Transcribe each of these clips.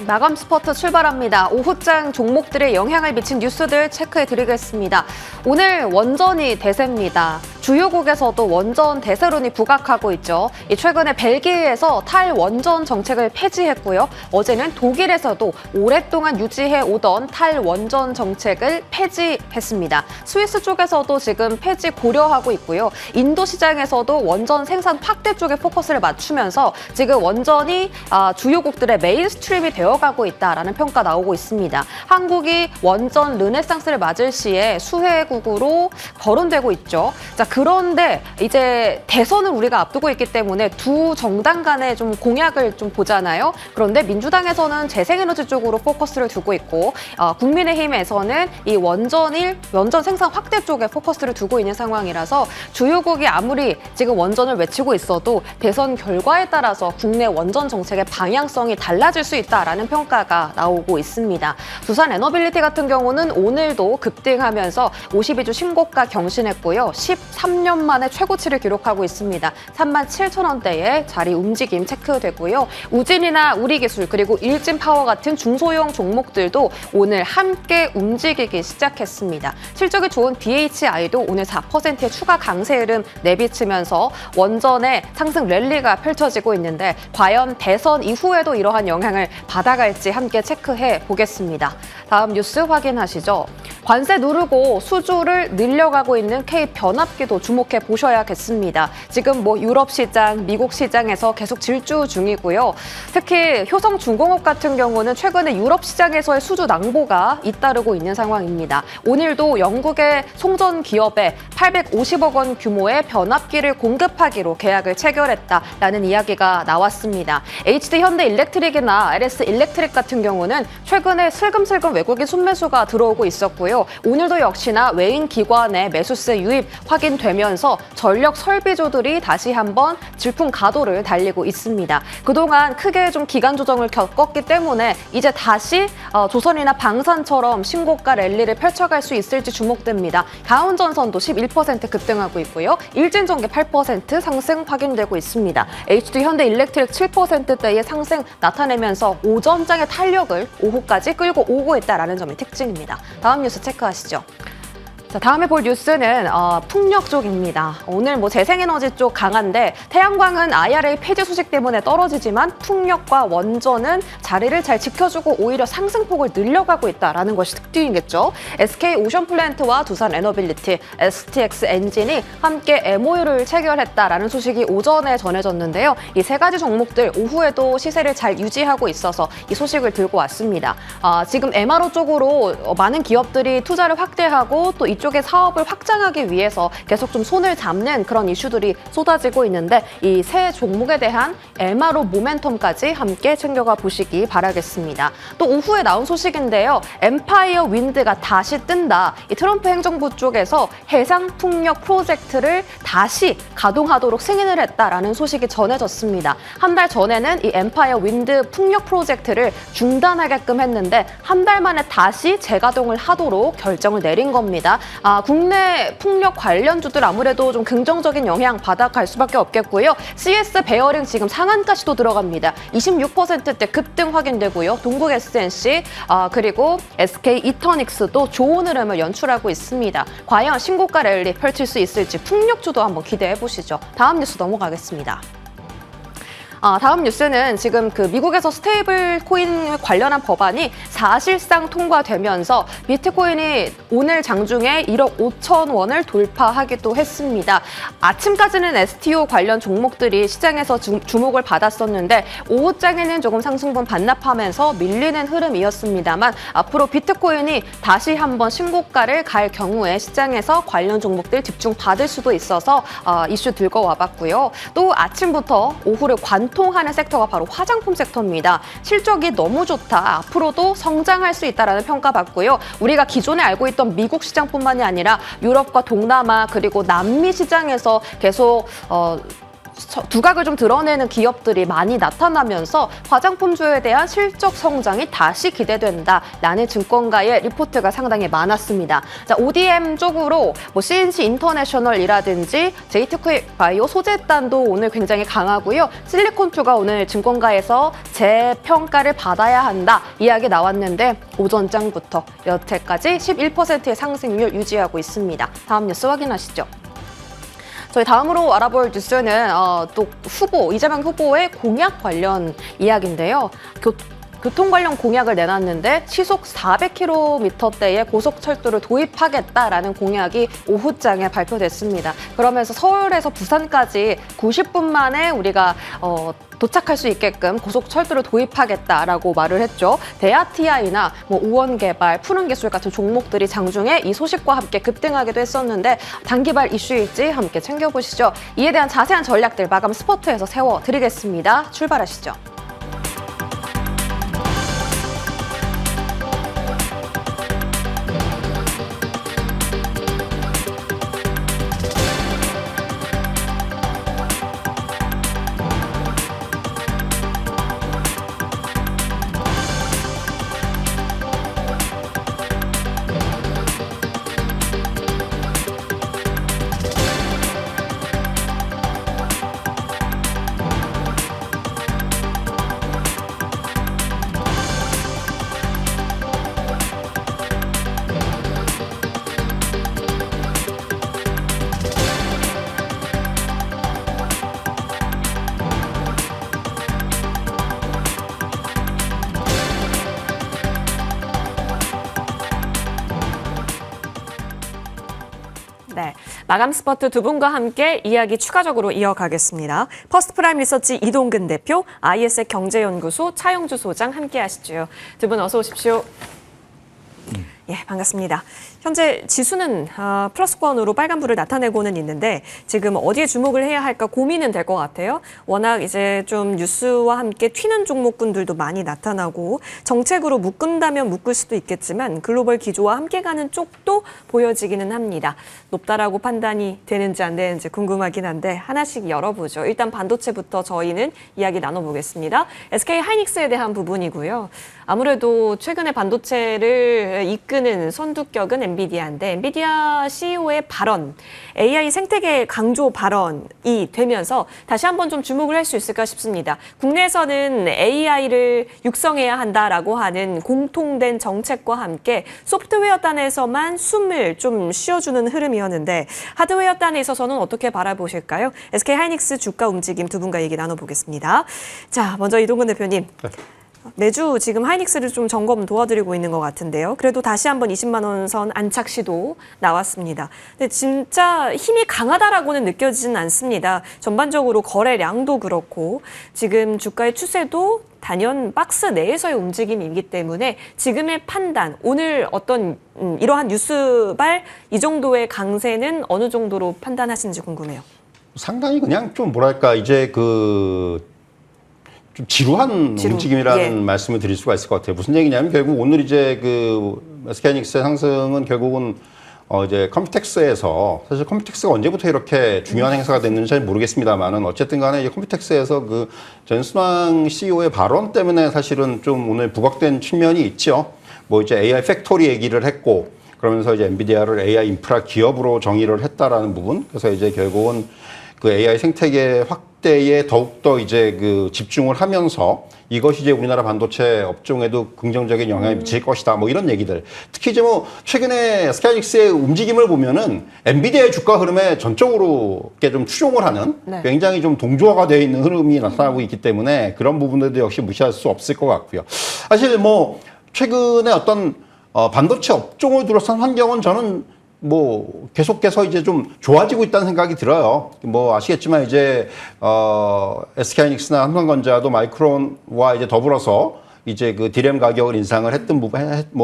마감 스퍼트 출발합니다. 오후장 종목들의 영향을 미친 뉴스들 체크해드리겠습니다. 오늘 원전이 대세입니다. 주요국에서도 원전 대세론이 부각하고 있죠. 최근에 벨기에에서 탈원전 정책을 폐지했고요. 어제는 독일에서도 오랫동안 유지해 오던 탈원전 정책을 폐지했습니다. 스위스 쪽에서도 지금 폐지 고려하고 있고요. 인도 시장에서도 원전 생산 확대 쪽에 포커스를 맞추면서 지금 원전이 주요국들의 메인스트림이 되어가고 있다라는 평가 나오고 있습니다. 한국이 원전 르네상스를 맞을 시에 수혜국으로 거론되고 있죠. 자, 그런데 이제 대선을 우리가 앞두고 있기 때문에 두 정당 간의 좀 공약을 좀 보잖아요. 그런데 민주당에서는 재생에너지 쪽으로 포커스를 두고 있고 국민의힘에서는 이 원전 생산 확대 쪽에 포커스를 두고 있는 상황이라서 주요국이 아무리 지금 원전을 외치고 있어도 대선 결과에 따라서 국내 원전 정책의 방향성이 달라질 수 있다라는 평가가 나오고 있습니다. 두산 에너빌리티 같은 경우는 오늘도 급등하면서 52주 신고가 경신했고요. 13년 만에 최고치를 기록하고 있습니다. 37,000원대에 자리 움직임 체크되고요. 우진이나 우리기술 그리고 일진파워 같은 중소형 종목들도 오늘 함께 움직이기 시작했습니다. 실적이 좋은 DHI도 오늘 4%의 추가 강세 흐름 내비치면서 원전의 상승 랠리가 펼쳐지고 있는데 과연 대선 이후에도 이러한 영향을 받아갈지 함께 체크해 보겠습니다. 다음 뉴스 확인하시죠. 관세 누르고 수주를 늘려가고 있는 K변압기도 주목해 보셔야겠습니다. 지금 유럽 시장, 미국 시장에서 계속 질주 중이고요. 특히 효성중공업 같은 경우는 최근에 유럽 시장에서의 수주 낭보가 잇따르고 있는 상황입니다. 오늘도 영국의 송전 기업에 850억 원 규모의 변압기를 공급하기로 계약을 체결했다라는 이야기가 나왔습니다. HD 현대일렉트릭이나 LS 일렉트릭 같은 경우는 최근에 슬금슬금 외국인 순매수가 들어오고 있었고요. 오늘도 역시나 외인 기관의 매수세 유입 확인되면서 전력 설비주들이 다시 한번 질풍 가도를 달리고 있습니다. 그동안 크게 좀 기간 조정을 겪었기 때문에 이제 다시 조선이나 방산처럼 신고가 랠리를 펼쳐갈 수 있을지 주목됩니다. 가온전선도 11% 급등하고 있고요. 일진전기 8% 상승 확인되고 있습니다. HD 현대일렉트릭 7%대의 상승 나타내면서 오전장의 탄력을 오후까지 끌고 오고 있다는 점이 특징입니다. 다음 뉴스 체크하시죠. 자, 다음에 볼 뉴스는 풍력 쪽입니다. 오늘 재생에너지 쪽 강한데 태양광은 IRA 폐지 소식 때문에 떨어지지만 풍력과 원전은 자리를 잘 지켜주고 오히려 상승폭을 늘려가고 있다는 것이 특징이겠죠. SK 오션플랜트와 두산 에너빌리티, STX 엔진이 함께 MOU를 체결했다라는 소식이 오전에 전해졌는데요. 이 세 가지 종목들 오후에도 시세를 잘 유지하고 있어서 이 소식을 들고 왔습니다. 지금 MRO 쪽으로 많은 기업들이 투자를 확대하고 또 이쪽의 사업을 확장하기 위해서 계속 좀 손을 잡는 그런 이슈들이 쏟아지고 있는데 이 세 종목에 대한 MRO 모멘텀까지 함께 챙겨가 보시기 바라겠습니다. 또 오후에 나온 소식인데요. 엠파이어 윈드가 다시 뜬다. 이 트럼프 행정부 쪽에서 해상 풍력 프로젝트를 다시 가동하도록 승인을 했다라는 소식이 전해졌습니다. 한 달 전에는 이 엠파이어 윈드 풍력 프로젝트를 중단하게끔 했는데 한 달 만에 다시 재가동을 하도록 결정을 내린 겁니다. 국내 풍력 관련주들 아무래도 좀 긍정적인 영향 받아갈 수밖에 없겠고요. CS 베어링 지금 상한가시도 들어갑니다. 26%대 급등 확인되고요. 동국 SNC 그리고 SK 이터닉스도 좋은 흐름을 연출하고 있습니다. 과연 신고가 랠리 펼칠 수 있을지 풍력주도 한번 기대해 보시죠. 다음 뉴스 넘어가겠습니다. 다음 뉴스는 지금 미국에서 스테이블 코인 관련한 법안이 사실상 통과되면서 비트코인이 오늘 장중에 1억 5천 원을 돌파하기도 했습니다. 아침까지는 STO 관련 종목들이 시장에서 주목을 받았었는데 오후장에는 조금 상승분 반납하면서 밀리는 흐름이었습니다만 앞으로 비트코인이 다시 한번 신고가를 갈 경우에 시장에서 관련 종목들 집중받을 수도 있어서 이슈 들고 와봤고요. 또 아침부터 오후를 관통하는 섹터가 바로 화장품 섹터입니다. 실적이 너무 좋다. 앞으로도 성장할 수 있다는 평가받고요. 우리가 기존에 알고 있던 미국 시장뿐만이 아니라 유럽과 동남아 그리고 남미 시장에서 계속 두각을 좀 드러내는 기업들이 많이 나타나면서 화장품주에 대한 실적 성장이 다시 기대된다라는 증권가의 리포트가 상당히 많았습니다. 자, ODM 쪽으로 뭐 CNC 인터내셔널이라든지 JTK 바이오 소재단도 오늘 굉장히 강하고요. 실리콘투가 오늘 증권가에서 재평가를 받아야 한다 이야기 나왔는데 오전장부터 여태까지 11%의 상승률 유지하고 있습니다. 다음 뉴스 확인하시죠. 저희 다음으로 알아볼 뉴스는 또 이재명 후보의 공약 관련 이야기인데요. 교통 관련 공약을 내놨는데 시속 400km대의 고속철도를 도입하겠다라는 공약이 오후장에 발표됐습니다. 그러면서 서울에서 부산까지 90분 만에 우리가 도착할 수 있게끔 고속철도를 도입하겠다라고 말을 했죠. 대아TI나 우원개발, 푸른기술 같은 종목들이 장중에 이 소식과 함께 급등하기도 했었는데 단기발 이슈일지 함께 챙겨보시죠. 이에 대한 자세한 전략들 마감 스포트에서 세워드리겠습니다. 출발하시죠. 네, 마감 스포트 두 분과 함께 이야기 추가적으로 이어가겠습니다. 퍼스트프라임 리서치 이동근 대표, IS의 경제연구소 차영주 소장 함께 하시죠. 두 분 어서 오십시오. 예, 반갑습니다. 현재 지수는 플러스권으로 빨간불을 나타내고는 있는데 지금 어디에 주목을 해야 할까 고민은 될 것 같아요. 워낙 이제 좀 뉴스와 함께 튀는 종목군들도 많이 나타나고 정책으로 묶은다면 묶을 수도 있겠지만 글로벌 기조와 함께 가는 쪽도 보여지기는 합니다. 높다라고 판단이 되는지 안 되는지 궁금하긴 한데 하나씩 열어보죠. 일단 반도체부터 저희는 이야기 나눠보겠습니다. SK 하이닉스에 대한 부분이고요. 아무래도 최근에 반도체를 이끄는 선두격은 엔비디아인데 엔비디아 CEO의 발언, AI 생태계 강조 발언이 되면서 다시 한번 좀 주목을 할 수 있을까 싶습니다. 국내에서는 AI를 육성해야 한다라고 하는 공통된 정책과 함께 소프트웨어 단에서만 숨을 좀 쉬어주는 흐름이었는데 하드웨어 단에 있어서는 어떻게 바라보실까요? SK 하이닉스 주가 움직임 두 분과 얘기 나눠보겠습니다. 자, 먼저 이동근 대표님. 네. 매주 지금 하이닉스를 좀 점검 도와드리고 있는 것 같은데요. 그래도 다시 한번 20만 원 선 안착 시도 나왔습니다. 근데 진짜 힘이 강하다라고는 느껴지진 않습니다. 전반적으로 거래량도 그렇고 지금 주가의 추세도 단연 박스 내에서의 움직임이기 때문에 지금의 판단, 오늘 어떤 이러한 뉴스발 이 정도의 강세는 어느 정도로 판단하시는지 궁금해요. 상당히 그냥 좀 뭐랄까 이제 좀 지루한 움직임이라는 말씀을 드릴 수가 있을 것 같아요. 무슨 얘기냐면 결국 오늘 이제 SK하이닉스의 상승은 결국은 이제 컴퓨텍스에서 사실 컴퓨텍스가 언제부터 이렇게 중요한 행사가 됐는지 잘 모르겠습니다만은 어쨌든 간에 이제 컴퓨텍스에서 전순왕 CEO의 발언 때문에 사실은 좀 오늘 부각된 측면이 있죠. 뭐 이제 AI 팩토리 얘기를 했고 그러면서 이제 엔비디아를 AI 인프라 기업으로 정의를 했다라는 부분. 그래서 이제 결국은 AI 생태계 확대에 더욱더 이제 집중을 하면서 이것이 이제 우리나라 반도체 업종에도 긍정적인 영향을 미칠 것이다. 뭐 이런 얘기들. 특히 이제 최근에 스카이닉스의 움직임을 보면은 엔비디아의 주가 흐름에 전적으로 좀 추종을 하는 굉장히 좀 동조화가 되어 있는 흐름이 나타나고 있기 때문에 그런 부분들도 역시 무시할 수 없을 것 같고요. 사실 최근에 어떤 반도체 업종을 둘러싼 환경은 저는 계속해서 이제 좀 좋아지고 있다는 생각이 들어요. 아시겠지만 이제, SK하이닉스나 삼성전자도 마이크론과 이제 더불어서 이제 디램 가격을 인상을 했던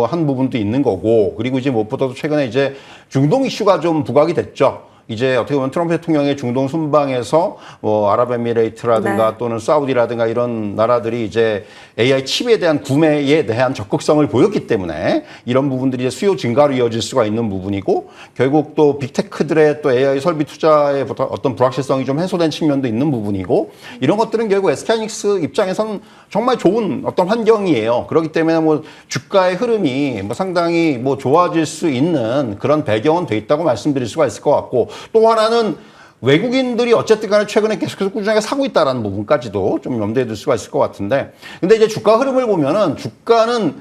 한 부분도 있는 거고, 그리고 이제 무엇보다도 최근에 이제 중동 이슈가 좀 부각이 됐죠. 이제 어떻게 보면 트럼프 대통령의 중동 순방에서 뭐 아랍에미레이트라든가 네. 또는 사우디라든가 이런 나라들이 이제 AI 칩에 대한 구매에 대한 적극성을 보였기 때문에 이런 부분들이 이제 수요 증가로 이어질 수가 있는 부분이고 결국 또 빅테크들의 또 AI 설비 투자의 어떤 불확실성이 좀 해소된 측면도 있는 부분이고 이런 것들은 결국 SK하이닉스 입장에서는 정말 좋은 어떤 환경이에요. 그렇기 때문에 뭐 주가의 흐름이 뭐 상당히 뭐 좋아질 수 있는 그런 배경은 돼 있다고 말씀드릴 수가 있을 것 같고 또 하나는 외국인들이 어쨌든 간에 최근에 계속해서 꾸준하게 사고 있다는 부분까지도 좀 염두에 둘 수가 있을 것 같은데 근데 이제 주가 흐름을 보면은 주가는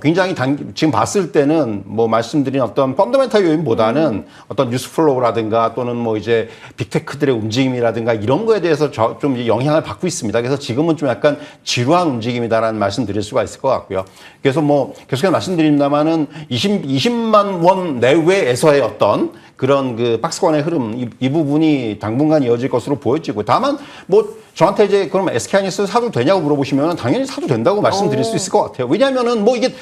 굉장히 지금 봤을 때는 뭐 말씀드린 어떤 펀더멘탈 요인보다는 어떤 뉴스 플로우라든가 또는 뭐 이제 빅테크들의 움직임이라든가 이런 거에 대해서 좀 영향을 받고 있습니다. 그래서 지금은 좀 약간 지루한 움직임이다라는 말씀 드릴 수가 있을 것 같고요. 그래서 뭐 계속해서 말씀드립니다만은 20만 원 내외에서의 어떤 그런 그 박스권의 흐름 이 부분이 당분간 이어질 것으로 보여지고 다만 뭐 저한테 이제 그럼 SK하이닉스 사도 되냐고 물어보시면 당연히 사도 된다고 말씀드릴 수 있을 것 같아요. 왜냐하면은 뭐 이게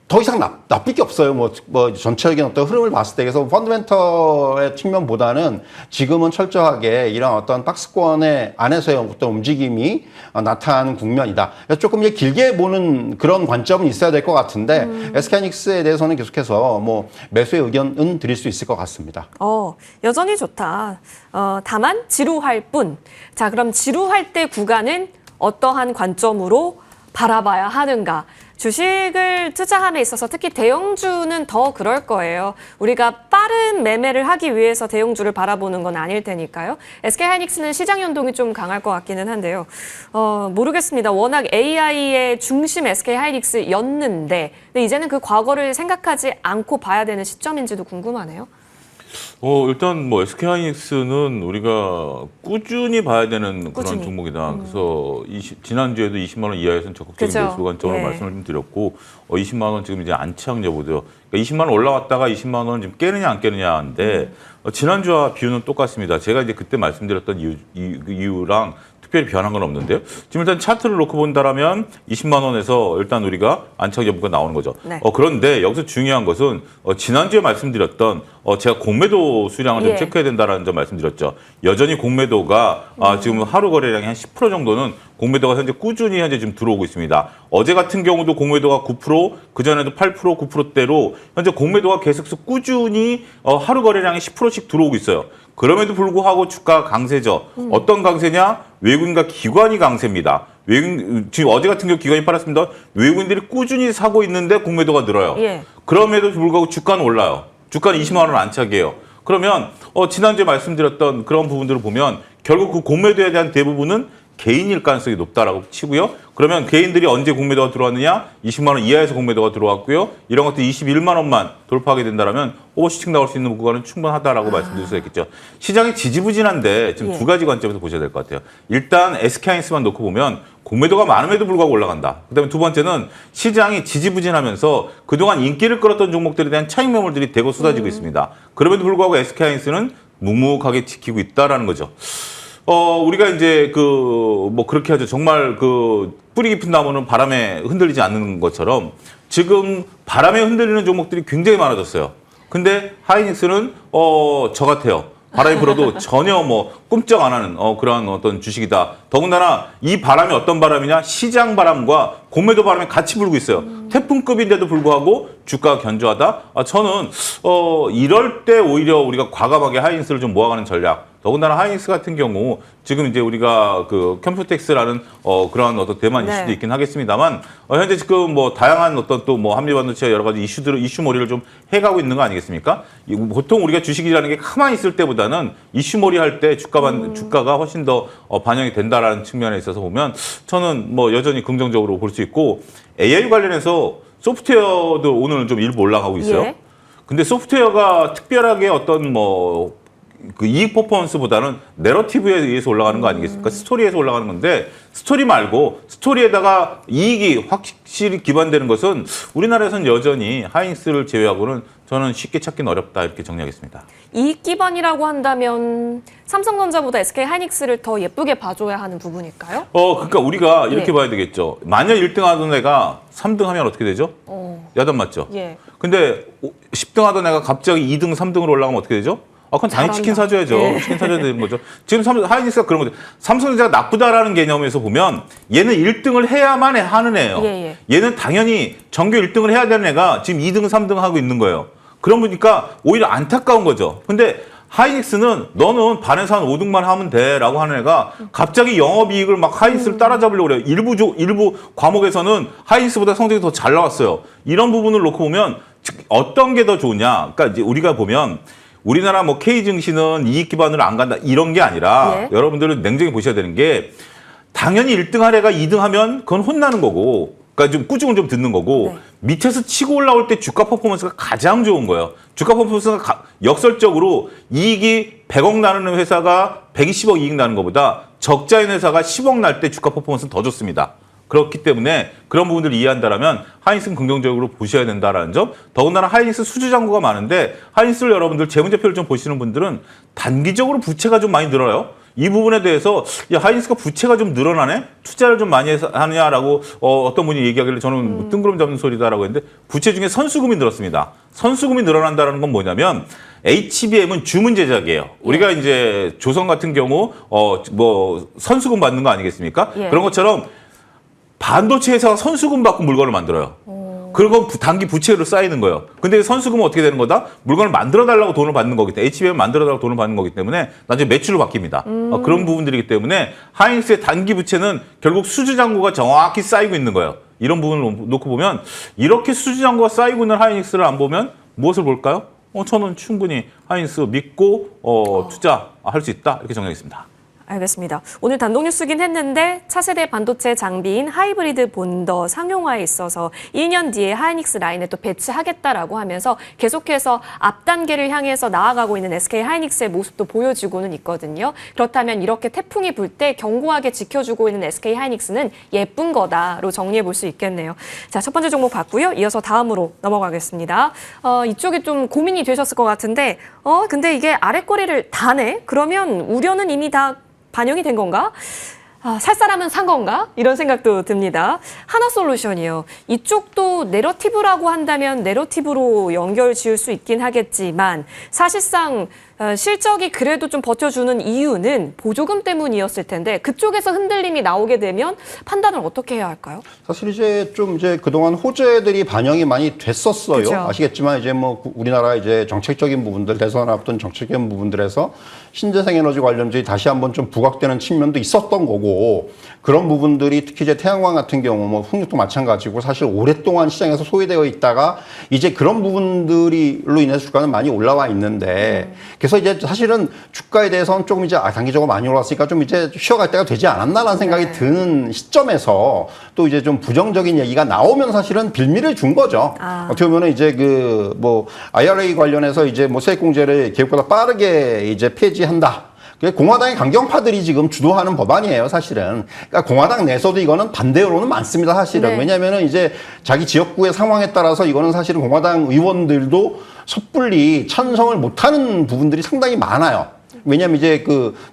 더 이상 나쁠 게 없어요. 뭐 전체적인 어떤 흐름을 봤을 때 그래서 펀더멘털의 측면보다는 지금은 철저하게 이런 어떤 박스권의 안에서의 어떤 움직임이 나타나는 국면이다. 그래서 조금 이제 길게 보는 그런 관점은 있어야 될 것 같은데 SK하이닉스에 대해서는 계속해서 뭐 매수의 의견은 드릴 수 있을 것 같습니다. 여전히 좋다. 다만 지루할 뿐. 자, 그럼 지루할 때 구간은 어떠한 관점으로 바라봐야 하는가? 주식을 투자함에 있어서 특히 대형주는 더 그럴 거예요. 우리가 빠른 매매를 하기 위해서 대형주를 바라보는 건 아닐 테니까요. SK하이닉스는 시장 연동이 좀 강할 것 같기는 한데요. 모르겠습니다. 워낙 AI의 중심 SK하이닉스였는데 근데 이제는 그 과거를 생각하지 않고 봐야 되는 시점인지도 궁금하네요. 일단 뭐 SK하이닉스는 우리가 꾸준히 봐야 되는 꾸준히. 그런 종목이다. 그래서 지난주에도 20만 원 이하에서는 적극적인 그죠. 매수 관점을 예. 말씀을 좀 드렸고 20만 원 지금 이제 안착 여부죠. 그러니까 20만 원 올라왔다가 20만 원 지금 깨느냐 안 깨느냐인데 지난주와 비유는 똑같습니다. 제가 이제 그때 말씀드렸던 이유랑 특별히 변한 건 없는데요. 지금 일단 차트를 놓고 본다라면 20만 원에서 일단 우리가 안착 여부가 나오는 거죠. 네. 그런데 여기서 중요한 것은 지난주에 말씀드렸던 제가 공매도 수량을 좀 예. 체크해야 된다라는 점 말씀드렸죠. 여전히 공매도가 지금 하루 거래량이 한 10% 정도는 공매도가 현재 꾸준히 현재 지금 들어오고 있습니다. 어제 같은 경우도 공매도가 9%, 그전에도 8%, 9%대로 현재 공매도가 계속해서 꾸준히 하루 거래량이 10%씩 들어오고 있어요. 그럼에도 불구하고 주가 강세죠. 어떤 강세냐? 외국인과 기관이 강세입니다. 지금 어제 같은 경우 기관이 팔았습니다. 외국인들이 꾸준히 사고 있는데 공매도가 늘어요. 예. 그럼에도 불구하고 주가는 올라요. 주가는 20만 원 안착이에요. 그러면 지난주에 말씀드렸던 그런 부분들을 보면 결국 그 공매도에 대한 대부분은 개인일 가능성이 높다라고 치고요. 그러면 개인들이 언제 공매도가 들어왔느냐? 20만 원 이하에서 공매도가 들어왔고요. 이런 것들 21만 원만 돌파하게 된다면 오버슈팅 나올 수 있는 구간은 충분하다라고 말씀드릴 수 있겠죠. 시장이 지지부진한데 지금 예. 두 가지 관점에서 보셔야 될 것 같아요. 일단 SK하이닉스만 놓고 보면 공매도가 많음에도 불구하고 올라간다. 그다음에 두 번째는 시장이 지지부진하면서 그동안 인기를 끌었던 종목들에 대한 차익 매물들이 대거 쏟아지고 있습니다. 그럼에도 불구하고 SK하이닉스는 묵묵하게 지키고 있다라는 거죠. 우리가 이제 뭐 그렇게 하죠. 정말 뿌리 깊은 나무는 바람에 흔들리지 않는 것처럼 지금 바람에 흔들리는 종목들이 굉장히 많아졌어요. 근데 하이닉스는 저 같아요. 바람이 불어도 전혀 뭐 꿈쩍 안 하는 그러한 어떤 주식이다. 더군다나 이 바람이 어떤 바람이냐? 시장 바람과 공매도 바람이 같이 불고 있어요. 태풍급인데도 불구하고 주가가 견조하다. 저는 이럴 때 오히려 우리가 과감하게 하이닉스를 좀 모아가는 전략. 더군다나 하이닉스 같은 경우 지금 이제 우리가 컴퓨텍스라는 그러한 어떤 대만 네. 이슈도 있긴 하겠습니다만 현재 지금 뭐 다양한 어떤 또 뭐 한미반도체 여러 가지 이슈몰이를 좀 해가고 있는 거 아니겠습니까? 보통 우리가 주식이라는 게 가만히 있을 때보다는 이슈몰이 할 때 주가가 훨씬 더 반영이 된다라는 측면에 있어서 보면 저는 뭐 여전히 긍정적으로 볼 수 있고 AI 관련해서 소프트웨어도 오늘 좀 일부 올라가고 있어요. 예. 근데 소프트웨어가 특별하게 어떤 그 이익 퍼포먼스보다는 내러티브에 의해서 올라가는 거 아니겠습니까? 스토리에서 올라가는 건데 스토리 말고 스토리에다가 이익이 확실히 기반되는 것은 우리나라에서는 여전히 하이닉스를 제외하고는 저는 쉽게 찾기는 어렵다 이렇게 정리하겠습니다. 이익 기반이라고 한다면 삼성전자보다 SK하이닉스를 더 예쁘게 봐줘야 하는 부분일까요? 그러니까 우리가 이렇게 예. 봐야 되겠죠. 만약 1등 하던 애가 3등 하면 어떻게 되죠? 야단 맞죠? 예. 근데 10등 하던 애가 갑자기 2등, 3등으로 올라가면 어떻게 되죠? 그건 당연히 치킨 잘한다. 사줘야죠. 예. 치킨 사줘야 되는 거죠. 지금 하이닉스가 그런 거죠. 삼성전자가 나쁘다라는 개념에서 보면 얘는 1등을 해야만 하는 애예요. 예. 얘는 당연히 전교 1등을 해야 되는 애가 지금 2등, 3등 하고 있는 거예요. 그런 보니까 오히려 안타까운 거죠. 근데 하이닉스는 너는 반에서 한 5등만 하면 돼라고 하는 애가 갑자기 영업이익을 막 하이닉스를 따라잡으려고 그래요. 일부 과목에서는 하이닉스보다 성적이 더 잘 나왔어요. 이런 부분을 놓고 보면 어떤 게 더 좋으냐. 그러니까 이제 우리가 보면 우리나라 뭐 K증시는 이익 기반으로 안 간다 이런 게 아니라 예. 여러분들은 냉정히 보셔야 되는 게 당연히 1등 할 애가 2등 하면 그건 혼나는 거고 그러니까 좀 꾸중을 좀 듣는 거고 네. 밑에서 치고 올라올 때 주가 퍼포먼스가 가장 좋은 거예요. 주가 퍼포먼스가 역설적으로 이익이 100억 나는 회사가 120억 이익 나는 것보다 적자인 회사가 10억 날 때 주가 퍼포먼스는 더 좋습니다. 그렇기 때문에 그런 부분들을 이해한다면 하이닉스는 긍정적으로 보셔야 된다라는 점. 더군다나 하이닉스 수주 잔고가 많은데 하이닉스를 여러분들 재무제표를 좀 보시는 분들은 단기적으로 부채가 좀 많이 늘어요. 이 부분에 대해서 야 하이닉스가 부채가 좀 늘어나네? 투자를 좀 많이 하느냐라고 어떤 분이 얘기하길래 저는 뜬구름 잡는 소리다라고 했는데 부채 중에 선수금이 늘었습니다. 선수금이 늘어난다는 건 뭐냐면 HBM은 주문 제작이에요. 우리가 이제 조선 같은 경우 뭐 선수금 받는 거 아니겠습니까? 예. 그런 것처럼 반도체 회사가 선수금 받고 물건을 만들어요. 그리고 단기 부채로 쌓이는 거예요. 근데 선수금은 어떻게 되는 거다? 물건을 만들어달라고 돈을 받는 거기 때문에 HBM 만들어달라고 돈을 받는 거기 때문에 나중에 매출로 바뀝니다. 그런 부분들이기 때문에 하이닉스의 단기 부채는 결국 수주 잔고가 정확히 쌓이고 있는 거예요. 이런 부분을 놓고 보면 이렇게 수주 잔고가 쌓이고 있는 하이닉스를 안 보면 무엇을 볼까요? 저는 충분히 하이닉스 믿고 투자할 수 있다 이렇게 정리하겠습니다. 알겠습니다. 오늘 단독 뉴스긴 했는데 차세대 반도체 장비인 하이브리드 본더 상용화에 있어서 2년 뒤에 하이닉스 라인에 또 배치하겠다라고 하면서 계속해서 앞 단계를 향해서 나아가고 있는 SK 하이닉스의 모습도 보여지고는 있거든요. 그렇다면 이렇게 태풍이 불 때 견고하게 지켜주고 있는 SK 하이닉스는 예쁜 거다로 정리해 볼 수 있겠네요. 자, 첫 번째 종목 봤고요. 이어서 다음으로 넘어가겠습니다. 이쪽이 좀 고민이 되셨을 것 같은데 근데 이게 아래 꼬리를 다네? 그러면 우려는 이미 다 반영이 된 건가? 살 사람은 산 건가? 이런 생각도 듭니다. 하나솔루션이요. 이쪽도 내러티브라고 한다면 내러티브로 연결 지을 수 있긴 하겠지만 사실상 실적이 그래도 좀 버텨주는 이유는 보조금 때문이었을 텐데 그쪽에서 흔들림이 나오게 되면 판단을 어떻게 해야 할까요? 사실 이제 그동안 호재들이 반영이 많이 됐었어요. 그쵸. 아시겠지만 이제 뭐 우리나라 이제 정책적인 부분들 대선 앞둔 정책적인 부분들에서 신재생에너지 관련주의 다시 한번 좀 부각되는 측면도 있었던 거고 그런 부분들이 특히 이제 태양광 같은 경우 뭐 풍력도 마찬가지고 사실 오랫동안 시장에서 소외되어 있다가 이제 그런 부분들로 인해서 주가는 많이 올라와 있는데 그래서 이제 사실은 주가에 대해서는 조금 이제 단기적으로 많이 올랐으니까 좀 이제 쉬어갈 때가 되지 않았나라는 생각이 드는 시점에서 또 이제 좀 부정적인 얘기가 나오면 사실은 빌미를 준 거죠. 어떻게 보면 이제 뭐 IRA 관련해서 이제 뭐 세액공제를 계획보다 빠르게 이제 폐지한다. 공화당의 강경파들이 지금 주도하는 법안이에요, 사실은. 그러니까 공화당 내에서도 이거는 반대 여론은 많습니다, 사실은. 네. 왜냐하면은 이제 자기 지역구의 상황에 따라서 이거는 사실은 공화당 의원들도 섣불리 찬성을 못하는 부분들이 상당히 많아요. 왜냐하면 이제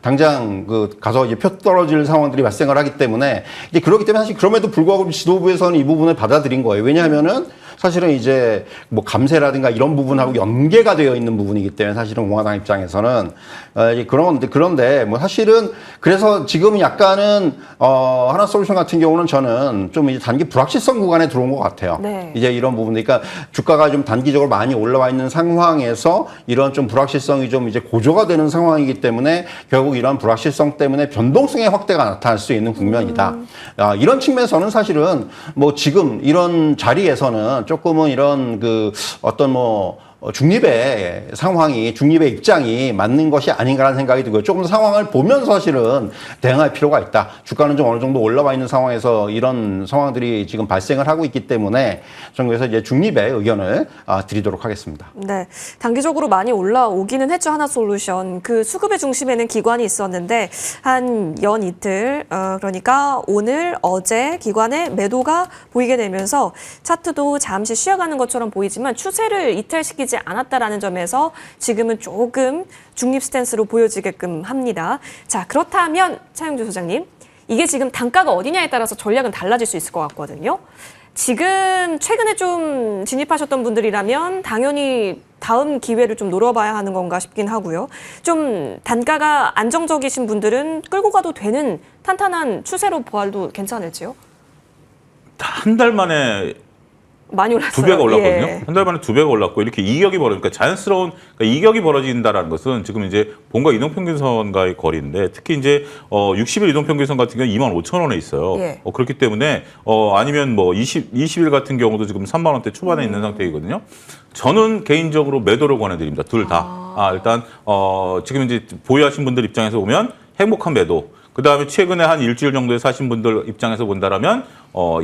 당장 가서 이제 표 떨어질 상황들이 발생을 하기 때문에 이제 그렇기 때문에 사실 그럼에도 불구하고 지도부에서는 이 부분을 받아들인 거예요. 왜냐하면은 사실은 이제 뭐 감세라든가 이런 부분하고 연계가 되어 있는 부분이기 때문에 사실은 공화당 입장에서는 그런데 뭐 사실은 그래서 지금 약간은 하나솔루션 같은 경우는 저는 좀 이제 단기 불확실성 구간에 들어온 것 같아요. 네. 이제 이런 부분들, 그러니까 주가가 좀 단기적으로 많이 올라와 있는 상황에서 이런 좀 불확실성이 좀 이제 고조가 되는 상황이기 때문에 결국 이런 불확실성 때문에 변동성의 확대가 나타날 수 있는 국면이다. 이런 측면에서는 사실은 뭐 지금 이런 자리에서는 조금은 이런 어떤 중립의 상황이, 중립의 입장이 맞는 것이 아닌가라는 생각이 들고요. 조금 더 상황을 보면서 사실은 대응할 필요가 있다. 주가는 좀 어느 정도 올라와 있는 상황에서 이런 상황들이 지금 발생을 하고 있기 때문에 저는 그래서 이제 중립의 의견을 드리도록 하겠습니다. 네, 단기적으로 많이 올라오기는 했죠, 하나솔루션. 그 수급의 중심에는 기관이 있었는데 한 이틀, 그러니까 오늘, 어제 기관의 매도가 보이게 되면서 차트도 잠시 쉬어가는 것처럼 보이지만 추세를 이탈시키지 않았다라는 점에서 지금은 조금 중립 스탠스로 보여지게끔 합니다. 자, 그렇다면 차영주 소장님, 이게 지금 단가가 어디냐에 따라서 전략은 달라질 수 있을 것 같거든요. 지금 최근에 좀 진입하셨던 분들이라면 당연히 다음 기회를 좀 노려봐야 하는 건가 싶긴 하고요. 좀 단가가 안정적이신 분들은 끌고 가도 되는 탄탄한 추세로 보아도 괜찮을지요? 한 달 만에 많이 올랐어요. 2배가 올랐거든요. 예. 한 달 만에 2배가 올랐고 이렇게 이격이 벌어지니까 자연스러운 그러니까 이격이 벌어진다라는 것은 지금 이제 본과 이동평균선과의 거리인데 특히 이제 60일 이동평균선 같은 경우는 25,000원에 있어요. 예. 그렇기 때문에 아니면 뭐 20일 같은 경우도 지금 3만 원대 초반에 있는 상태이거든요. 저는 개인적으로 매도를 권해드립니다. 둘 다. 일단 지금 이제 보유하신 분들 입장에서 보면 행복한 매도. 그 다음에 최근에 한 일주일 정도에 사신 분들 입장에서 본다라면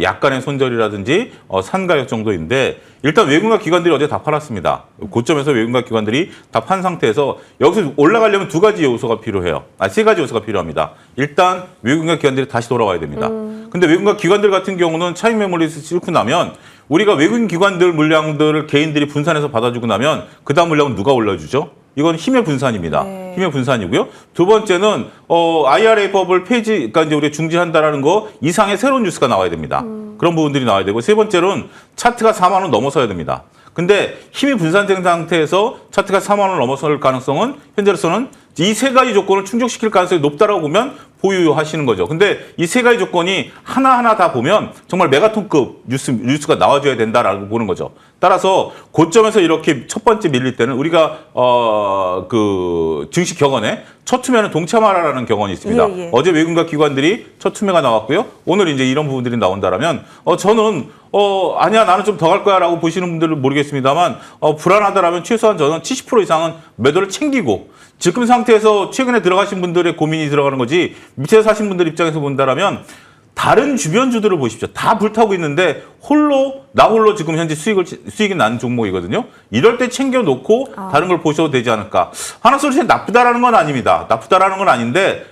약간의 손절이라든지 산가격 정도인데 일단 외국인과 기관들이 어제 다 팔았습니다. 고점에서 외국인과 기관들이 다 판 상태에서 여기서 올라가려면 두 가지 요소가 필요해요. 세 가지 요소가 필요합니다. 일단 외국인과 기관들이 다시 돌아와야 됩니다. 근데 외국인과 기관들 같은 경우는 차익 매물에서 싣고 나면 우리가 외국인 기관들 물량들을 개인들이 분산해서 받아주고 나면 그 다음 물량은 누가 올려주죠? 이건 힘의 분산입니다. 네. 힘의 분산이고요. 두 번째는 IRA법을 그러니까 이제 우리가 중지한다라는 거 이상의 새로운 뉴스가 나와야 됩니다. 그런 부분들이 나와야 되고 세 번째는 차트가 4만 원 넘어서야 됩니다. 근데 힘이 분산된 상태에서 차트가 4만 원을 넘어설 가능성은 현재로서는 이 세 가지 조건을 충족시킬 가능성이 높다라고 보면 보유하시는 거죠. 근데 이 세 가지 조건이 하나하나 다 보면 정말 메가톤급 뉴스가 나와줘야 된다라고 보는 거죠. 따라서 고점에서 이렇게 첫 번째 밀릴 때는 우리가 그 증시 격언에 첫 투매는 동참하라라는 격언이 있습니다. 예, 예. 어제 외국인과 기관들이 첫 투매가 나왔고요. 오늘 이제 이런 부분들이 나온다라면 저는 아니야 나는 좀 더 갈 거야라고 보시는 분들은 모르겠습니다만 불안하다라면 최소한 저는 70% 이상은 매도를 챙기고 지금 상태에서 최근에 들어가신 분들의 고민이 들어가는 거지 밑에 사신 분들 입장에서 본다라면 다른 주변주들을 보십시오. 다 불타고 있는데 나 홀로 지금 현재 수익이 나는 종목이거든요. 이럴 때 챙겨놓고 다른 걸 보셔도 되지 않을까. 하나솔루션이 나쁘다라는 건 아닙니다. 나쁘다라는 건 아닌데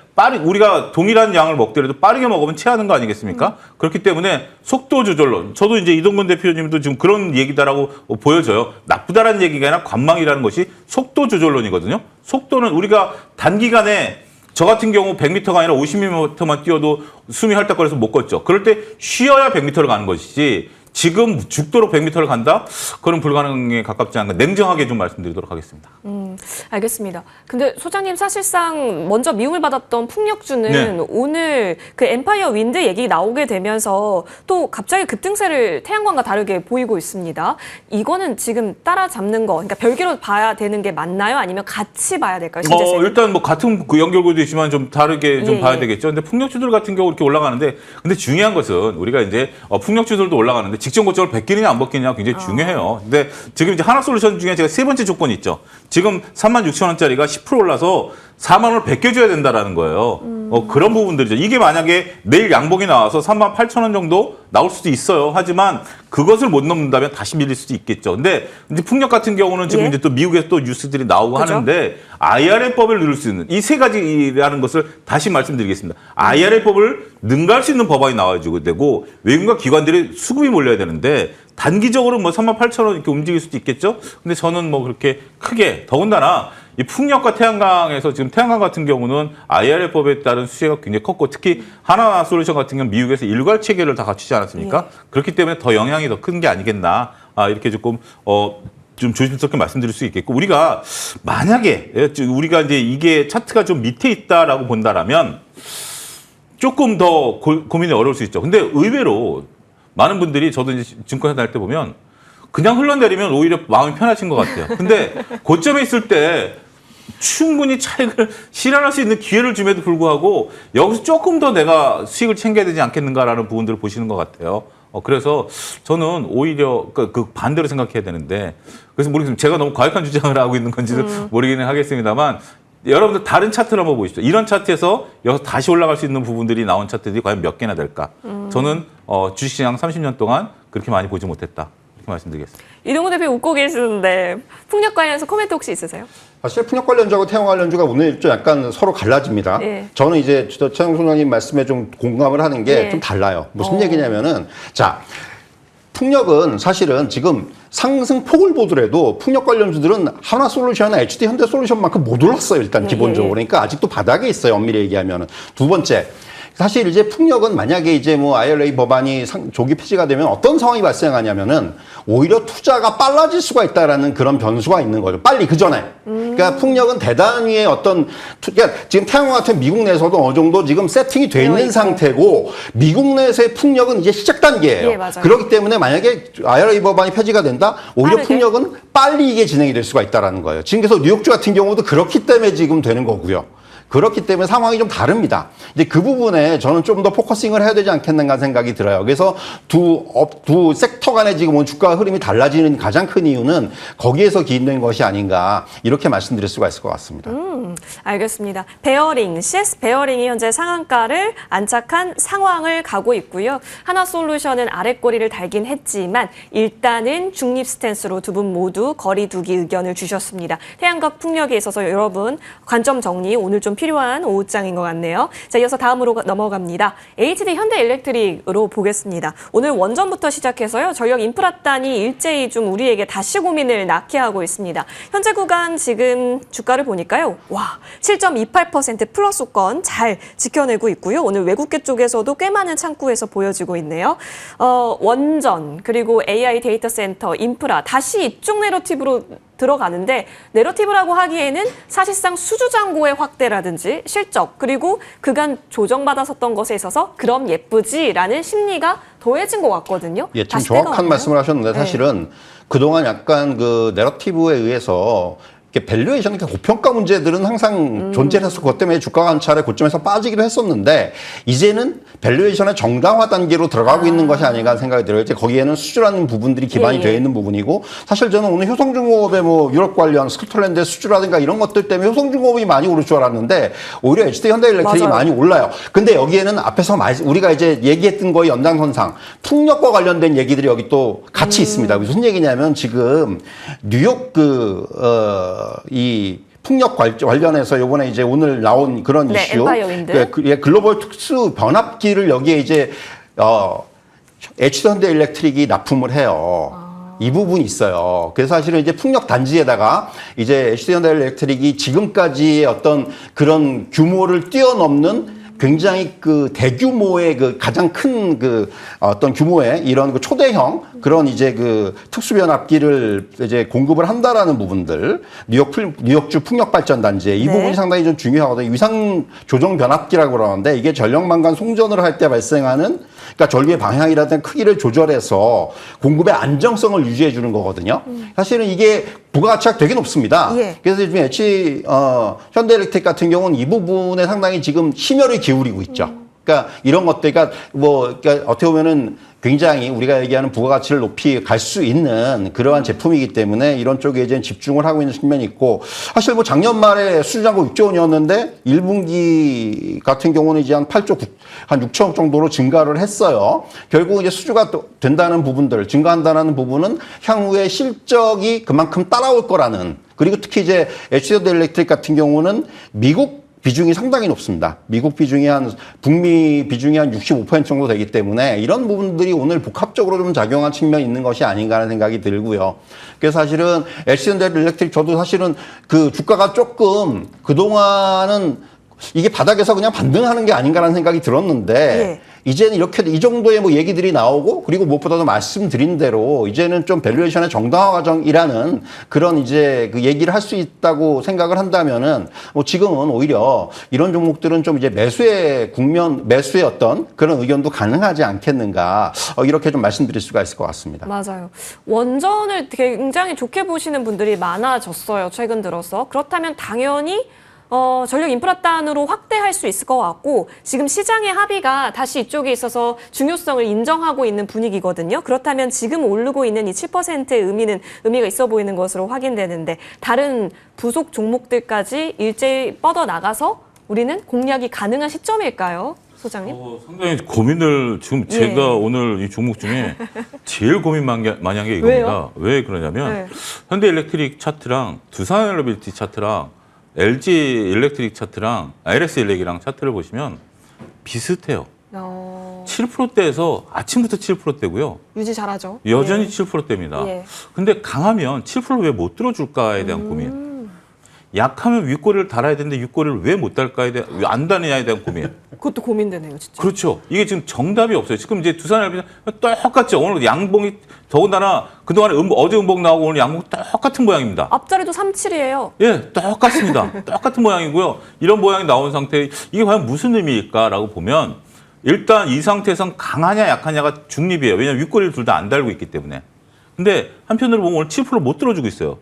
우리가 동일한 양을 먹더라도 빠르게 먹으면 체하는 거 아니겠습니까? 그렇기 때문에 속도 조절론. 저도 이제 이동근 대표님도 지금 그런 얘기다라고 보여져요. 나쁘다라는 얘기가 아니라 관망이라는 것이 속도 조절론이거든요. 속도는 우리가 단기간에 저 같은 경우 100m가 아니라 50m만 뛰어도 숨이 헐떡거려서 못 걷죠. 그럴 때 쉬어야 100m를 가는 것이지 지금 죽도록 100m를 간다? 그건 불가능에 가깝지 않은가 냉정하게 좀 말씀드리도록 하겠습니다. 알겠습니다. 근데 소장님 사실상 먼저 미움을 받았던 풍력주는 네. 오늘 그 엠파이어 윈드 얘기 나오게 되면서 또 갑자기 급등세를 태양광과 다르게 보이고 있습니다. 이거는 지금 따라잡는 거, 그러니까 별개로 봐야 되는 게 맞나요? 아니면 같이 봐야 될까요? 실제세? 일단 뭐 같은 그 연결고도 있지만 좀 다르게 좀 예, 봐야 예. 되겠죠. 근데 풍력주들 같은 경우 이렇게 올라가는데 근데 중요한 것은 우리가 이제 풍력주들도 올라가는데 직전 고점을 벗기느냐 안 벗기느냐 굉장히 중요해요. 근데 지금 이제 하나솔루션 중에 제가 세 번째 조건이 있죠. 지금 36,000원짜리가 10% 올라서 4만 원을 벗겨줘야 된다라는 거예요. 그런 부분들이죠. 이게 만약에 내일 양봉이 나와서 38,000원 정도 나올 수도 있어요. 하지만 그것을 못 넘는다면 다시 밀릴 수도 있겠죠. 근데 이제 풍력 같은 경우는 지금 예. 이제 또 미국에서 또 뉴스들이 나오고 그죠? 하는데 IRA법을 누를 수 있는 이 세 가지라는 것을 다시 말씀드리겠습니다. IRA법을 능가할 수 있는 법안이 나와주고 되고 외국인과 기관들이 수급이 몰려야 되는데 단기적으로 뭐 38,000원 이렇게 움직일 수도 있겠죠. 근데 저는 뭐 그렇게 크게 더군다나 이 풍력과 태양광에서 지금 태양광 같은 경우는 IRA법에 따른 수혜가 굉장히 컸고 특히 하나솔루션 같은 경우는 미국에서 일괄 체계를 다 갖추지 않았습니까? 그렇기 때문에 더 영향이 더 큰 게 아니겠나 이렇게 조금 좀 조심스럽게 말씀드릴 수 있겠고 우리가 만약에 우리가 이제 이게 차트가 좀 밑에 있다라고 본다라면 조금 더 고민이 어려울 수 있죠. 근데 의외로 많은 분들이 저도 이제 증권회사 다닐 때 보면 그냥 흘러내리면 오히려 마음이 편하신 것 같아요. 근데 고점에 있을 때 충분히 차익을 실현할 수 있는 기회를 줌에도 불구하고 여기서 조금 더 내가 수익을 챙겨야 되지 않겠는가라는 부분들을 보시는 것 같아요. 그래서 저는 오히려 그 반대로 생각해야 되는데 그래서 모르겠습니다. 제가 너무 과격한 주장을 하고 있는 건지는 모르기는 하겠습니다만 여러분들 다른 차트를 한번 보십시오. 이런 차트에서 여기서 다시 올라갈 수 있는 부분들이 나온 차트들이 과연 몇 개나 될까? 저는 주식시장 30년 동안 그렇게 많이 보지 못했다. 이렇게 말씀드리겠습니다. 이동훈 대표 웃고 계시는데 풍력 관련해서 코멘트 혹시 있으세요? 사실 풍력 관련주하고 태양 관련주가 오늘 좀 약간 서로 갈라집니다. 예. 저는 이제 최영 소장님 말씀에 좀 공감을 하는 게 예. 좀 달라요. 무슨 얘기냐면은 자 풍력은 사실은 지금 상승폭을 보더라도 풍력 관련주들은 하나솔루션이나 HD 현대솔루션만큼 못 올랐어요. 일단 기본적으로. 그러니까 아직도 바닥에 있어요. 엄밀히 얘기하면은. 두 번째. 사실 이제 풍력은 만약에 이제 뭐 IRA 법안이 조기 폐지가 되면 어떤 상황이 발생하냐면은 오히려 투자가 빨라질 수가 있다라는 그런 변수가 있는 거죠. 빨리 그 전에. 그러니까 풍력은 대단위의 어떤 그러니까 지금 태양광 같은 미국 내에서도 어느 정도 지금 세팅이 돼 있는 상태고 미국 내에서의 풍력은 이제 시작 단계예요. 예, 맞아요. 그렇기 때문에 만약에 IRA 법안이 폐지가 된다, 오히려 빠르게? 풍력은 빨리 이게 진행이 될 수가 있다라는 거예요. 지금 그래서 뉴욕주 같은 경우도 그렇기 때문에 지금 되는 거고요. 그렇기 때문에 상황이 좀 다릅니다. 이제 그 부분에 저는 좀 더 포커싱을 해야 되지 않겠는가 생각이 들어요. 그래서 두 섹터 간의 지금 주가 흐름이 달라지는 가장 큰 이유는 거기에서 기인된 것이 아닌가 이렇게 말씀드릴 수가 있을 것 같습니다. 알겠습니다. 베어링, CS 베어링이 현재 상한가를 안착한 상황을 가고 있고요. 하나솔루션은 아랫꼬리를 달긴 했지만 일단은 중립 스탠스로 두 분 모두 거리 두기 의견을 주셨습니다. 태양광 풍력에 있어서 여러분 관점 정리 오늘 좀 필요한 오후장인 것 같네요. 자, 이어서 다음으로 넘어갑니다. HD 현대일렉트릭으로 보겠습니다. 오늘 원전부터 시작해서요. 전력 인프라단이 일제히 좀 우리에게 다시 고민을 낳게 하고 있습니다. 현재 구간 지금 주가를 보니까요. 와, 7.28% 플러스권 잘 지켜내고 있고요. 오늘 외국계 쪽에서도 꽤 많은 창구에서 보여지고 있네요. 원전 그리고 AI 데이터 센터, 인프라 다시 이쪽 내러티브로 들어가는데 내러티브라고 하기에는 사실상 수주잔고의 확대라든지 실적 그리고 그간 조정받았었던 것에 있어서 그럼 예쁘지라는 심리가 더해진 것 같거든요. 예, 참 다시 때가 정확한 왔나요? 말씀을 하셨는데 사실은 그동안 약간 그 내러티브에 의해서 밸류에이션, 고평가 문제들은 항상 존재해서 그것 때문에 주가가 한 차례 고점에서 빠지기도 했었는데 이제는 밸류에이션의 정당화 단계로 들어가고 있는 것이 아닌가 생각이 들어요. 이제 거기에는 수주라는 부분들이 기반이 되어 있는 부분이고 사실 저는 오늘 효성중공업의 뭐 유럽 관련 스코틀랜드의 수주라든가 이런 것들 때문에 효성중공업이 많이 오를 줄 알았는데 오히려 HD 현대일렉트릭이 많이 올라요. 근데 여기에는 앞에서 우리가 이제 얘기했던 거의 연장선상 풍력과 관련된 얘기들이 여기 또 같이 있습니다. 무슨 얘기냐면 지금 뉴욕 이 풍력 관련해서 요번에 이제 오늘 나온 그런 네, 이슈, 엠파이어 윈드. 글로벌 특수 변압기를 여기에 이제 HD 현대일렉트릭이 납품을 해요. 이 부분이 있어요. 그래서 사실은 이제 풍력 단지에다가 이제 HD 현대일렉트릭이 지금까지의 어떤 그런 규모를 뛰어넘는 굉장히 그 대규모의 그 가장 큰 그 어떤 규모의 이런 그 초대형 그런 이제 그 특수변압기를 이제 공급을 한다라는 부분들 뉴욕주 풍력발전단지에 이 네. 부분이 상당히 좀 중요하거든요. 위상 조정 변압기라고 그러는데 이게 전력망간 송전을 할 때 발생하는 그러니까 전류의 방향이라든가 크기를 조절해서 공급의 안정성을 유지해 주는 거거든요. 사실은 이게 부가가치가 되게 높습니다. 예. 그래서 지금 현대일렉트릭 같은 경우는 이 부분에 상당히 지금 심혈을 기울이고 있죠. 그러니까 이런 것들, 그러니까 그러니까 어떻게 보면은 굉장히 우리가 얘기하는 부가가치를 높이 갈 수 있는 그러한 제품이기 때문에 이런 쪽에 이제 집중을 하고 있는 측면이 있고 사실 뭐 작년 말에 수주잔고 6조 원이었는데 1분기 같은 경우는 이제 한 6천억 정도로 증가를 했어요. 결국 이제 수주가 된다는 부분들, 증가한다는 부분은 향후에 실적이 그만큼 따라올 거라는 그리고 특히 이제 HD 현대일렉트릭 같은 경우는 미국 비중이 상당히 높습니다. 미국 비중이 북미 비중이 한 65% 정도 되기 때문에 이런 부분들이 오늘 복합적으로 좀 작용한 측면이 있는 것이 아닌가 하는 생각이 들고요. 그래서 사실은 HD 현대일렉트릭 저도 사실은 그 주가가 조금 그동안은 이게 바닥에서 그냥 반등하는 게 아닌가라는 생각이 들었는데 예. 이제는 이렇게 이 정도의 뭐 얘기들이 나오고 그리고 무엇보다도 말씀드린 대로 이제는 좀 밸류에이션의 정당화 과정이라는 그런 이제 그 얘기를 할 수 있다고 생각을 한다면은 뭐 지금은 오히려 이런 종목들은 좀 이제 매수의 어떤 그런 의견도 가능하지 않겠는가 이렇게 좀 말씀드릴 수가 있을 것 같습니다. 맞아요. 원전을 굉장히 좋게 보시는 분들이 많아졌어요. 최근 들어서. 그렇다면 당연히 전력 인프라단으로 확대할 수 있을 것 같고 지금 시장의 합의가 다시 이쪽에 있어서 중요성을 인정하고 있는 분위기거든요. 그렇다면 지금 오르고 있는 이 7%의 의미가 있어 보이는 것으로 확인되는데 다른 부속 종목들까지 일제히 뻗어나가서 우리는 공략이 가능한 시점일까요? 소장님? 상당히 고민을 지금 예. 제가 오늘 이 종목 중에 제일 고민 많이 한 게 이겁니다. 왜요? 왜 그러냐면 네. 현대일렉트릭 차트랑 두산엘러빌티 차트랑 LG 일렉트릭 차트랑 IRS 일렉이랑 차트를 보시면 비슷해요. 7%대에서 아침부터 7%대고요. 유지 잘하죠. 여전히 예. 7%대입니다. 예. 근데 강하면 7% 왜 못 들어줄까에 대한 고민. 약하면 윗꼬리를 달아야 되는데 윗꼬리를 왜 못 달까에 대한 왜 안 다느냐에 대한 고민. 그것도 고민되네요, 진짜. 그렇죠. 이게 지금 정답이 없어요. 지금 이제 두산알비는 똑같죠. 오늘 양봉이 더군다나 그동안에 어제 음봉 나오고 오늘 양봉 똑같은 모양입니다. 앞자리도 37이에요. 예, 똑같습니다. 똑같은 모양이고요. 이런 모양이 나온 상태에 이게 과연 무슨 의미일까라고 보면 일단 이 상태에선 강하냐 약하냐가 중립이에요. 왜냐하면 윗꼬리를 둘 다 안 달고 있기 때문에. 근데 한편으로 보면 오늘 7%못 들어주고 있어요.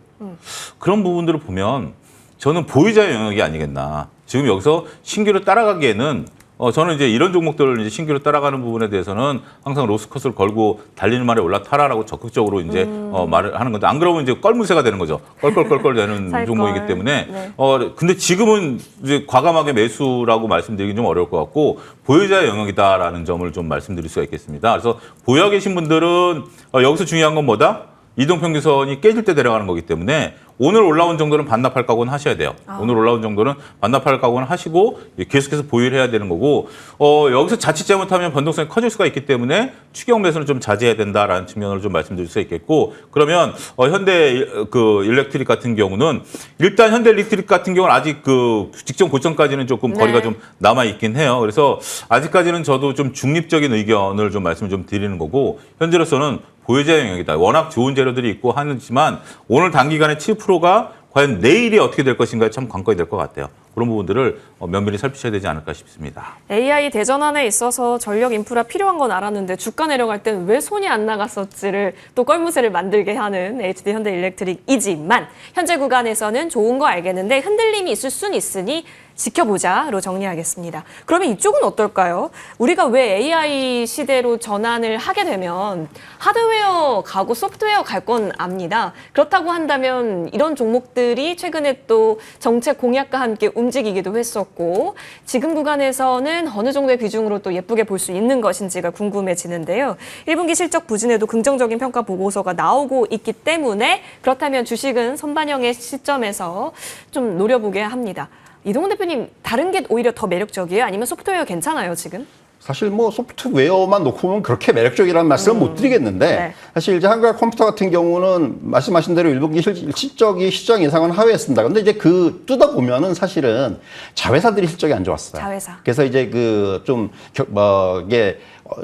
그런 부분들을 보면 저는 보유자의 영역이 아니겠나. 지금 여기서 신규로 따라가기에는 저는 이제 이런 종목들을 이제 신규로 따라가는 부분에 대해서는 항상 로스컷을 걸고 달리는 말에 올라타라라고 적극적으로 이제 말을 하는 건데 안 그러면 이제 껄무새가 되는 거죠. 껄껄껄껄 되는 살 종목이기 걸. 때문에 네. 근데 지금은 이제 과감하게 매수라고 말씀드리기 좀 어려울 것 같고 보유자의 영역이다라는 점을 좀 말씀드릴 수가 있겠습니다. 그래서 보유하고 계신 분들은 여기서 중요한 건 뭐다? 이동평균선이 깨질 때 내려가는 거기 때문에 오늘 올라온 정도는 반납할 각오는 하셔야 돼요. 오늘 올라온 정도는 반납할 각오는 하시고 계속해서 보유를 해야 되는 거고 여기서 자칫 잘못하면 변동성이 커질 수가 있기 때문에 추격 매수는 좀 자제해야 된다라는 측면으로 좀 말씀드릴 수 있겠고 그러면 현대 일렉트릭 같은 경우는 일단 현대 일렉트릭 같은 경우는 아직 그 직전 고점까지는 조금 거리가 좀 남아 있긴 해요. 그래서 아직까지는 저도 좀 중립적인 의견을 좀 말씀을 좀 드리는 거고 현재로서는 보유자의 영역이다. 워낙 좋은 재료들이 있고 하지만 오늘 단기간에 7%가 과연 내일이 어떻게 될 것인가에 참 관건이 될 것 같아요. 그런 부분들을 면밀히 살피셔야 되지 않을까 싶습니다. AI 대전환에 있어서 전력 인프라 필요한 건 알았는데 주가 내려갈 때는 왜 손이 안 나갔었지를 또 껄무새를 만들게 하는 HD 현대일렉트릭이지만 현재 구간에서는 좋은 거 알겠는데 흔들림이 있을 순 있으니 지켜보자로 정리하겠습니다. 그러면 이쪽은 어떨까요? 우리가 왜 AI 시대로 전환을 하게 되면 하드웨어 가고 소프트웨어 갈 건 압니다. 그렇다고 한다면 이런 종목들이 최근에 또 정책 공약과 함께 움직이기도 했었고 지금 구간에서는 어느 정도의 비중으로 또 예쁘게 볼 수 있는 것인지가 궁금해지는데요. 1분기 실적 부진에도 긍정적인 평가 보고서가 나오고 있기 때문에 그렇다면 주식은 선반영의 시점에서 좀 노려보게 합니다. 이동훈 대표님, 다른 게 오히려 더 매력적이에요? 아니면 소프트웨어 괜찮아요, 지금? 사실 뭐 소프트웨어만 놓고 보면 그렇게 매력적이라는 말씀은 못 드리겠는데 네. 사실 이제 한국화 컴퓨터 같은 경우는 말씀하신 대로 1분기 실적이 시장 예상은 하회했습니다. 근데 이제 그 뜯어보면은 사실은 자회사들이 실적이 안 좋았어요. 자회사. 그래서 이제 그 좀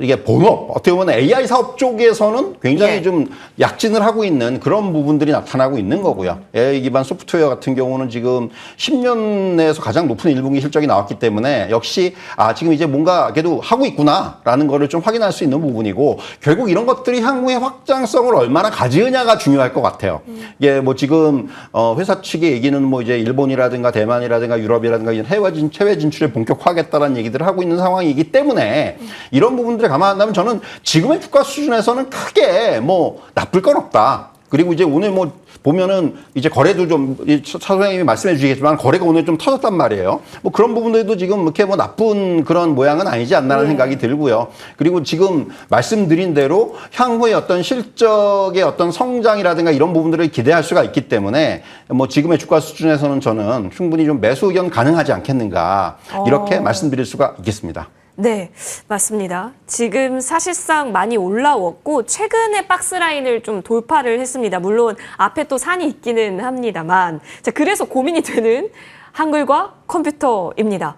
이게 본업 어떻게 보면 AI 사업 쪽에서는 굉장히 예. 좀 약진을 하고 있는 그런 부분들이 나타나고 있는 거고요. AI 기반 소프트웨어 같은 경우는 지금 10년 내에서 가장 높은 1분기 실적이 나왔기 때문에 역시 지금 이제 뭔가 그래도 하고 있구나라는 거를 좀 확인할 수 있는 부분이고 결국 이런 것들이 향후의 확장성을 얼마나 가지느냐가 중요할 것 같아요. 이게 뭐 지금 회사 측의 얘기는 뭐 이제 일본이라든가 대만이라든가 유럽이라든가 이런 해외 진출에 본격화하겠다라는 얘기들을 하고 있는 상황이기 때문에 이런 부분들을 감안한다면 저는 지금의 주가 수준에서는 크게 뭐 나쁠 건 없다. 그리고 이제 오늘 뭐 보면은 이제 거래도 좀 차 소장님이 말씀해 주시겠지만 거래가 오늘 좀 터졌단 말이에요. 뭐 그런 부분들도 지금 이렇게 뭐 나쁜 그런 모양은 아니지 않나라는 생각이 들고요. 그리고 지금 말씀드린 대로 향후의 어떤 실적의 어떤 성장이라든가 이런 부분들을 기대할 수가 있기 때문에 뭐 지금의 주가 수준에서는 저는 충분히 좀 매수 의견 가능하지 않겠는가 이렇게 말씀드릴 수가 있겠습니다. 네, 맞습니다. 지금 사실상 많이 올라왔고 최근에 박스라인을 좀 돌파를 했습니다. 물론 앞에 또 산이 있기는 합니다만 자, 그래서 고민이 되는 한글과 컴퓨터입니다.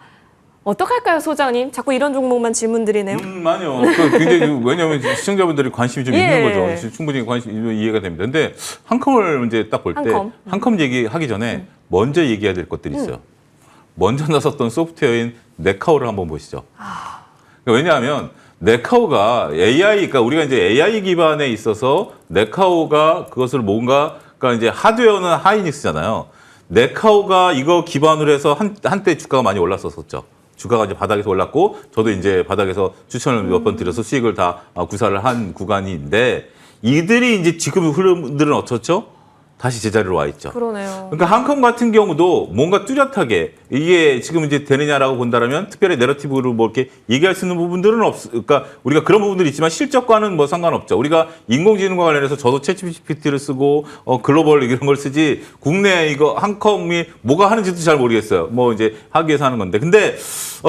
어떡할까요, 소장님? 자꾸 이런 종목만 질문드리네요. 아니요. 굉장히 왜냐하면 시청자분들이 관심이 좀 있는 예. 거죠. 충분히 이해가 됩니다. 근데 한컴을 이제 딱 볼 때 한컴 얘기하기 전에 먼저 얘기해야 될 것들이 있어요. 먼저 나섰던 소프트웨어인 네카오를 한번 보시죠. 왜냐하면 네카오가 AI, 그러니까 우리가 이제 AI 기반에 있어서 네카오가 그것을 뭔가, 그러니까 이제 하드웨어는 하이닉스잖아요. 네카오가 이거 기반으로 해서 한때 주가가 많이 올랐었죠. 주가가 이제 바닥에서 올랐고, 저도 이제 바닥에서 추천을 몇 번 드려서 수익을 다 구사를 한 구간인데, 이들이 이제 지금 흐름들은 어떻죠? 다시 제자리로 와 있죠. 그러네요. 그러니까 한컴 같은 경우도 뭔가 뚜렷하게 이게 지금 이제 되느냐라고 본다면 특별히 내러티브로 뭐 이렇게 얘기할 수 있는 부분들은 그러니까 우리가 그런 부분들이 있지만 실적과는 뭐 상관없죠. 우리가 인공지능과 관련해서 저도 챗GPT를 쓰고 글로벌 이런 걸 쓰지 국내 이거 한컴이 뭐가 하는지도 잘 모르겠어요. 뭐 이제 하기 위해서 하는 건데. 근데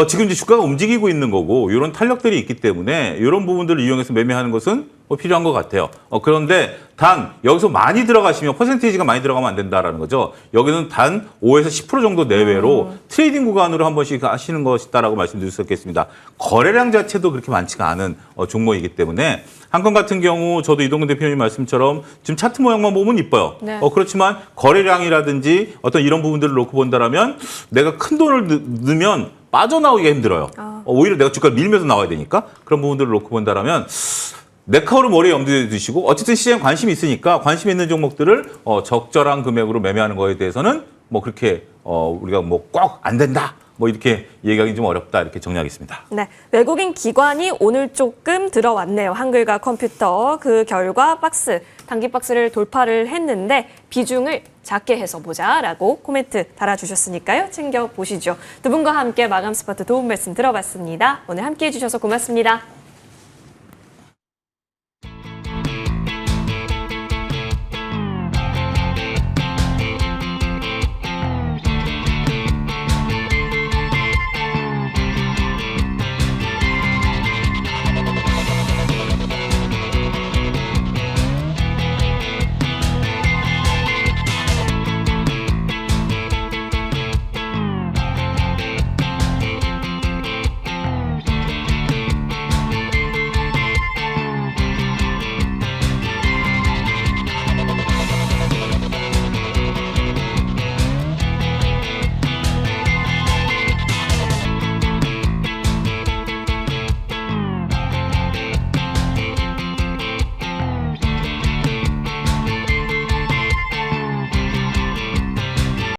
지금 이제 주가가 움직이고 있는 거고 이런 탄력들이 있기 때문에 이런 부분들을 이용해서 매매하는 것은 필요한 것 같아요. 그런데 단 여기서 많이 들어가시면 퍼센테이지가 많이 들어가면 안 된다라는 거죠. 여기는 단 5에서 10% 정도 내외로 트레이딩 구간으로 한 번씩 하시는 것이다라고 말씀드릴 수 있겠습니다. 거래량 자체도 그렇게 많지가 않은 종목이기 때문에 한건 같은 경우 저도 이동근 대표님 말씀처럼 지금 차트 모양만 보면 이뻐요. 네. 그렇지만 거래량이라든지 어떤 이런 부분들을 놓고 본다라면 내가 큰 돈을 넣으면 빠져나오기가 힘들어요. 오히려 내가 주가를 밀면서 나와야 되니까 그런 부분들을 놓고 본다라면 네카우를 머리에 염두에 두시고 어쨌든 시장에 관심이 있으니까 관심 있는 종목들을 적절한 금액으로 매매하는 거에 대해서는 뭐 그렇게 우리가 뭐 꼭 안 된다. 뭐 이렇게 얘기하기 좀 어렵다 이렇게 정리하겠습니다. 네, 외국인 기관이 오늘 조금 들어왔네요. 한글과 컴퓨터. 그 결과 단기 박스를 돌파를 했는데 비중을 작게 해서 보자라고 코멘트 달아주셨으니까요. 챙겨보시죠. 두 분과 함께 마감 스퍼트 도움 말씀 들어봤습니다. 오늘 함께해 주셔서 고맙습니다.